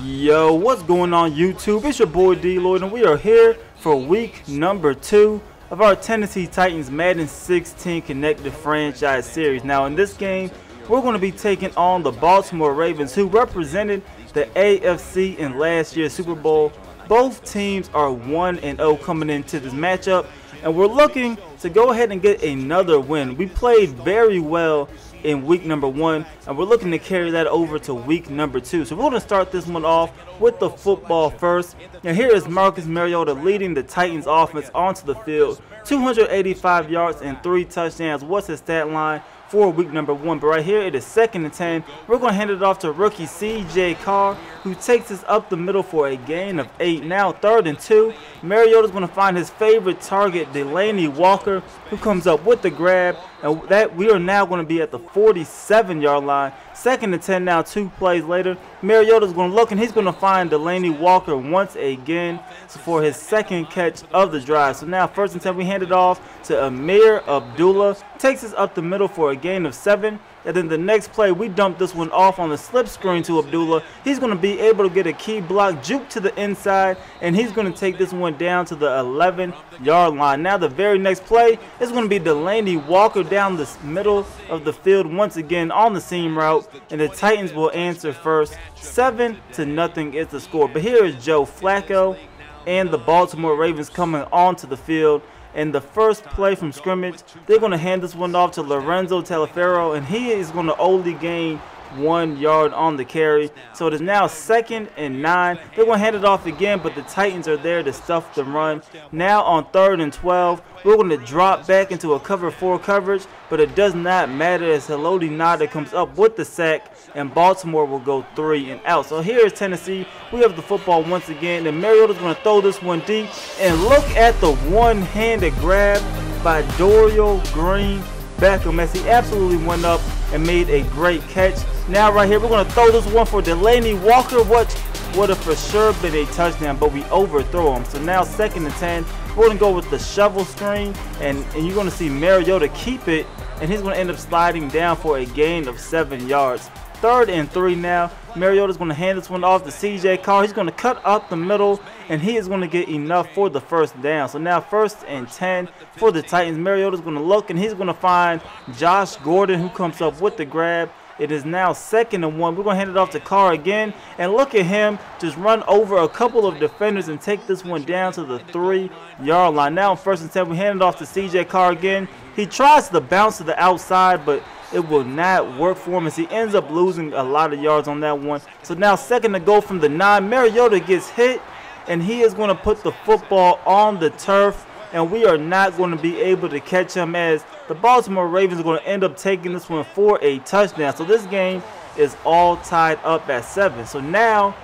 Yo, what's going on YouTube? It's your boy D-Lloyd, and we are here for week number 2 of our Tennessee Titans Madden 16 Connected Franchise Series. Now in this game, we're going to be taking on the Baltimore Ravens, who represented the AFC in last year's Super Bowl. Both teams are 1-0 coming into this matchup, and we're looking to go ahead and get another win. We played very well in week number 1, and we're looking to carry that over to week number 2. So we're going to start this one off with the football first. And here is Marcus Mariota leading the Titans offense onto the field. 285 yards and 3 touchdowns. What's his stat line for week number 1? But right here it is 2nd and 10. We're going to hand it off to rookie CJ Carr, who takes us up the middle for a gain of 8. Now 3rd and 2. Mariota's going to find his favorite target, Delanie Walker, who comes up with the grab, and that we are now going to be at the 47-yard line. 2nd and 10 now, 2 plays later. Mariota's going to look, and he's going to find Delanie Walker once again for his 2nd catch of the drive. So now 1st and 10, we hand it off to Ameer Abdullah. Takes us up the middle for a gain of 7. And then the next play, we dump this one off on the slip screen to Abdullah. He's going to be able to get a key block, juke to the inside, and he's going to take this one down to the 11-yard line. Now the very next play is going to be Delanie Walker down the middle of the field once again on the seam route, and the Titans will answer first. 7-0 is the score. But here is Joe Flacco and the Baltimore Ravens coming onto the field. In the first play from scrimmage, they're going to hand this one off to Lorenzo Taliaferro, and he is going to only gain 1 yard on the carry. So it is now 2nd and 9. They're going to hand it off again, but the Titans are there to stuff the run. Now on 3rd and 12, we're going to drop back into a cover 4 coverage, but it does not matter as Haloti Ngata comes up with the sack, and Baltimore will go 3 and out. So here is Tennessee. We have the football once again, and Mariota's going to throw this one deep, and look at the one-handed grab by Dorial Green Beckham as he absolutely went up and made a great catch. Now right here, we're going to throw this one for Delanie Walker, which would have for sure been a touchdown, but we overthrow him. So now 2nd and 10. We're going to go with the shovel screen, and you're going to see Mariota keep it, and he's going to end up sliding down for a gain of 7 yards. 3rd and 3 now. Mariota's going to hand this one off to CJ Carr. He's going to cut up the middle, and he is going to get enough for the 1st down. So now 1st and 10 for the Titans. Mariota's going to look, and he's going to find Josh Gordon, who comes up with the grab. It is now 2nd and 1. We're going to hand it off to Carr again, and look at him just run over a couple of defenders and take this one down to the 3-yard line. Now on 1st and 10, we hand it off to CJ Carr again. He tries to bounce to the outside, but it will not work for him as he ends up losing a lot of yards on that one. So now 2nd to go from the 9. Mariota gets hit, and he is going to put the football on the turf, and we are not going to be able to catch him as the Baltimore Ravens are going to end up taking this one for a touchdown. So this game is all tied up at 7. So now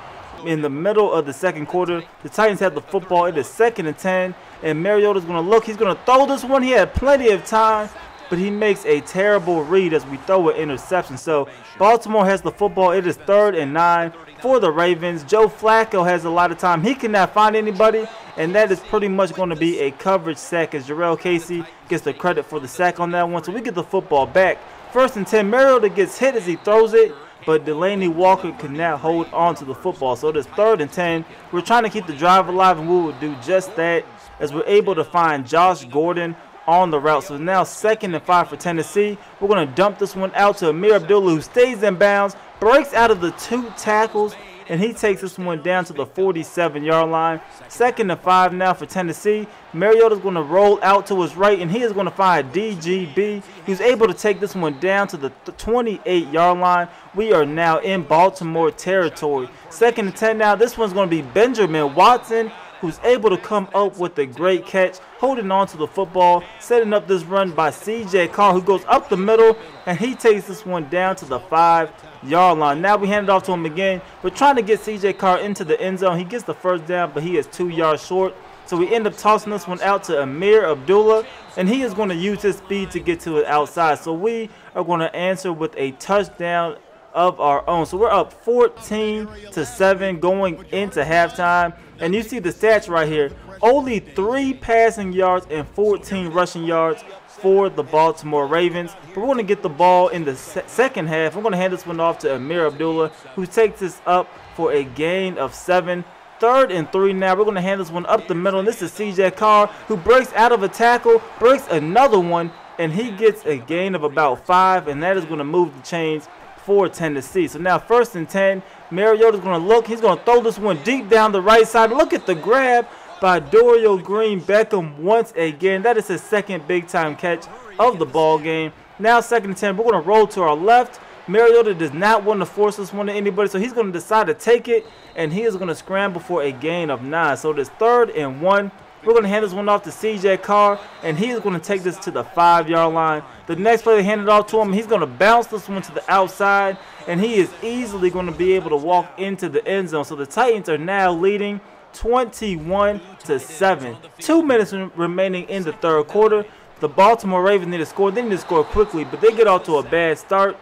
in the middle of the 2nd quarter, the Titans have the football. It is 2nd and 10, and Mariota's going to look. He's going to throw this one. He had plenty of time, but he makes a terrible read as we throw an interception. So Baltimore has the football. It is 3rd and 9 for the Ravens. Joe Flacco has a lot of time. He cannot find anybody, and that is pretty much going to be a coverage sack as Jarrell Casey gets the credit for the sack on that one. So we get the football back. 1st and 10. Mariota gets hit as he throws it, but Delanie Walker could not hold on to the football. So it is 3rd and 10. We're trying to keep the drive alive, and we will do just that as we're able to find Josh Gordon on the route. So now 2nd and 5 for Tennessee. We're going to dump this one out to Ameer Abdullah, who stays in bounds, breaks out of the 2 tackles, and he takes this one down to the 47-yard line. 2nd and 5 now for Tennessee. Mariota's going to roll out to his right, and he is going to find DGB. He's able to take this one down to the 28-yard line. We are now in Baltimore territory. 2nd and 10 now. This one's going to be Benjamin Watson, who's able to come up with a great catch, holding on to the football, setting up this run by CJ Carr, who goes up the middle, and he takes this one down to the 5-yard line. Now we hand it off to him again. We're trying to get CJ Carr into the end zone. He gets the 1st down, but he is 2 yards short. So we end up tossing this one out to Ameer Abdullah, and he is going to use his speed to get to it outside. So we are going to answer with a touchdown of our own. So we're up 14-7 going into halftime. And you see the stats right here. Only 3 passing yards and 14 rushing yards for the Baltimore Ravens. But we're going to get the ball in the second half. We're going to hand this one off to Amir Abdullah, who takes this up for a gain of 7. 3rd and 3 now. We're going to hand this one up the middle. And this is CJ Carr, who breaks out of a tackle, breaks another one, and he gets a gain of about 5. And that is going to move the chains for Tennessee. So now 1st and 10. Mariota's going to look. He's going to throw this one deep down the right side. Look at the grab by Dorial Green-Beckham once again. That is his 2nd big-time catch of the ball game. Now 2nd and 10. We're going to roll to our left. Mariota does not want to force this one to anybody, so he's going to decide to take it, and he is going to scramble for a gain of 9. So this 3rd and 1. We're going to hand this one off to CJ Carr, and he is going to take this to the 5-yard line. The next play, they hand it off to him. He's going to bounce this one to the outside, and he is easily going to be able to walk into the end zone. So the Titans are now leading 21-7. 2 minutes remaining in the 3rd quarter. The Baltimore Ravens need to score. They need to score quickly, but they get off to a bad start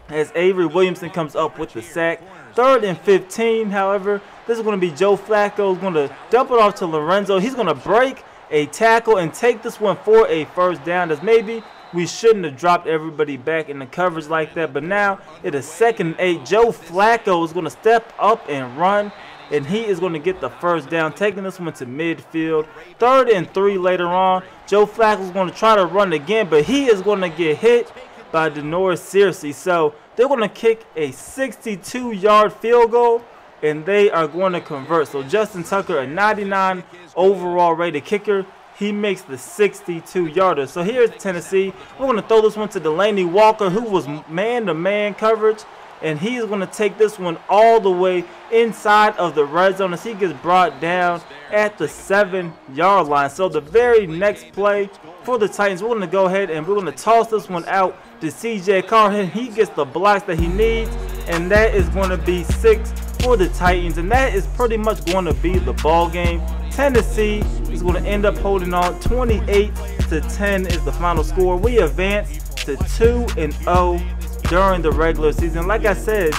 as Avery Williamson comes up with the sack. 3rd and 15, however, this is going to be Joe Flacco. He's going to dump it off to Lorenzo. He's going to break a tackle and take this one for a 1st down, as maybe we shouldn't have dropped everybody back in the coverage like that. But now it is 2nd and 8. Joe Flacco is going to step up and run, and he is going to get the 1st down, taking this one to midfield. 3rd and 3 later on. Joe Flacco is going to try to run again, but he is going to get hit by Denoris Searcy. So they're going to kick a 62-yard field goal, and they are going to convert. So Justin Tucker, a 99 overall rated kicker, he makes the 62-yarder. So here's Tennessee. We're going to throw this one to Delaney Walker, who was man-to-man coverage, and he's going to take this one all the way inside of the red zone as he gets brought down at the 7-yard line. So the very next play for the Titans, we're going to go ahead and we're going to toss this one out to CJ Carr, and he gets the blocks that he needs, and that is going to be 6 for the Titans, and that is pretty much going to be the ball game. Tennessee is going to end up holding on. 28-10 is the final score. We advance to 2-0 during the regular season. Like I said,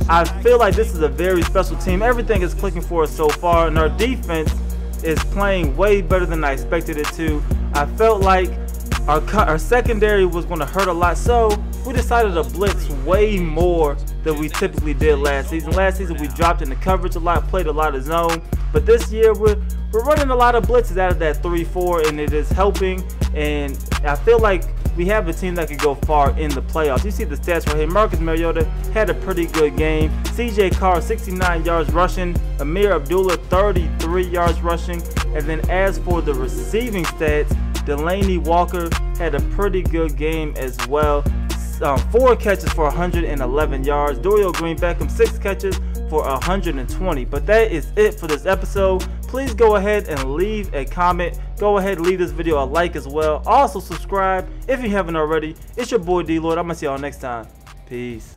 I feel like this is a very special team. Everything is clicking for us so far, and our defense is playing way better than I expected it to. I felt like our secondary was going to hurt a lot, so we decided to blitz way more than we typically did last season. Last season we dropped in the coverage a lot, played a lot of zone, but this year we're running a lot of blitzes out of that 3-4, and it is helping, and I feel like we have a team that could go far in the playoffs. You see the stats right here. Marcus Mariota had a pretty good game. CJ Carr, 69 yards rushing. Amir Abdullah, 33 yards rushing. And then as for the receiving stats, Delaney Walker had a pretty good game as well. 4 catches for 111 yards. Dorial Green-Beckham, 6 catches for 120. But that is it for this episode. Please go ahead and leave a comment. Go ahead and leave this video a like as well. Also subscribe if you haven't already. It's your boy DLloyd. I'm going to see y'all next time. Peace.